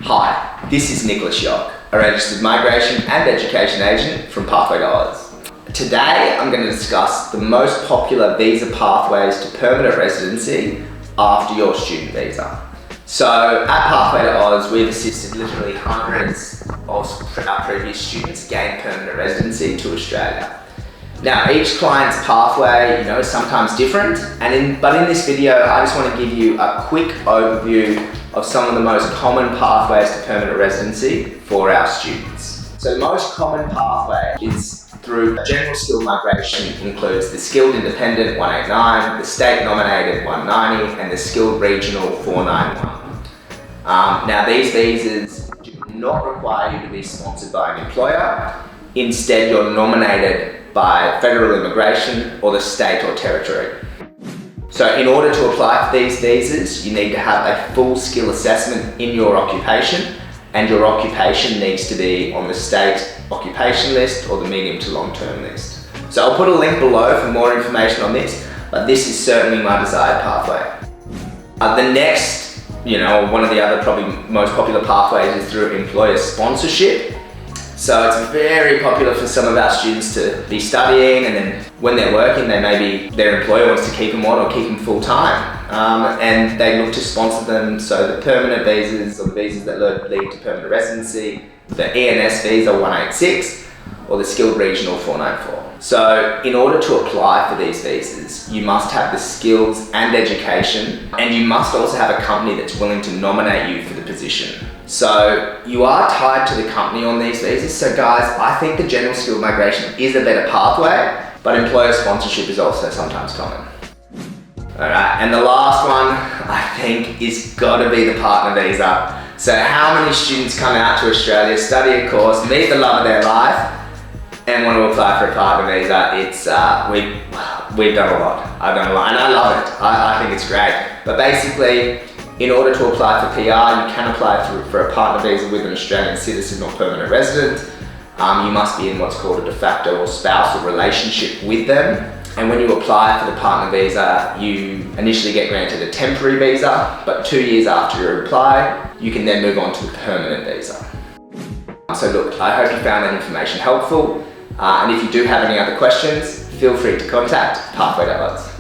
Hi, this is Nicholas Yock, a registered migration and education agent from Pathway to Oz. Today I'm going to discuss the most popular visa pathways to permanent residency after your student visa. So at Pathway to Oz, we've assisted literally hundreds of our previous students gain permanent residency to Australia. Now each client's pathway, is sometimes different, but in this video I just want to give you a quick overview of some of the most common pathways to permanent residency for our students. So the most common pathway is through general skilled migration, includes the skilled independent 189, the state nominated 190, and the skilled regional 491. Now these visas do not require you to be sponsored by an employer. Instead, you're nominated by federal immigration or the state or territory. So in order to apply for these visas, you need to have a full skill assessment in your occupation, and your occupation needs to be on the state occupation list or the medium to long-term list. So I'll put a link below for more information on this, but this is certainly my desired pathway. The next, one of the other probably most popular pathways is through employer sponsorship. So it's very popular for some of our students to be studying, and then when they're working, their employer wants to keep them on or keep them full time. And they look to sponsor them, so the permanent visas or the visas that lead to permanent residency, the ENS visa 186 or the skilled regional 494. So in order to apply for these visas, you must have the skills and education, and you must also have a company that's willing to nominate you for the position. So you are tied to the company on these visas. So guys, I think the general skilled migration is a better pathway, but employer sponsorship is also sometimes common. Alright, and the last one I think is gotta be the partner visa. So how many students come out to Australia, study a course, meet the love of their life, and want to apply for a partner visa? It's we've done a lot. I've done a lot, and I love it. I think it's great. But basically, in order to apply for PR, you can apply for a partner visa with an Australian citizen or permanent resident. You must be in what's called a de facto or spousal relationship with them. And when you apply for the partner visa, you initially get granted a temporary visa, but 2 years after you apply, you can then move on to the permanent visa. So look, I hope you found that information helpful. And if you do have any other questions, feel free to contact Pathway to Oz.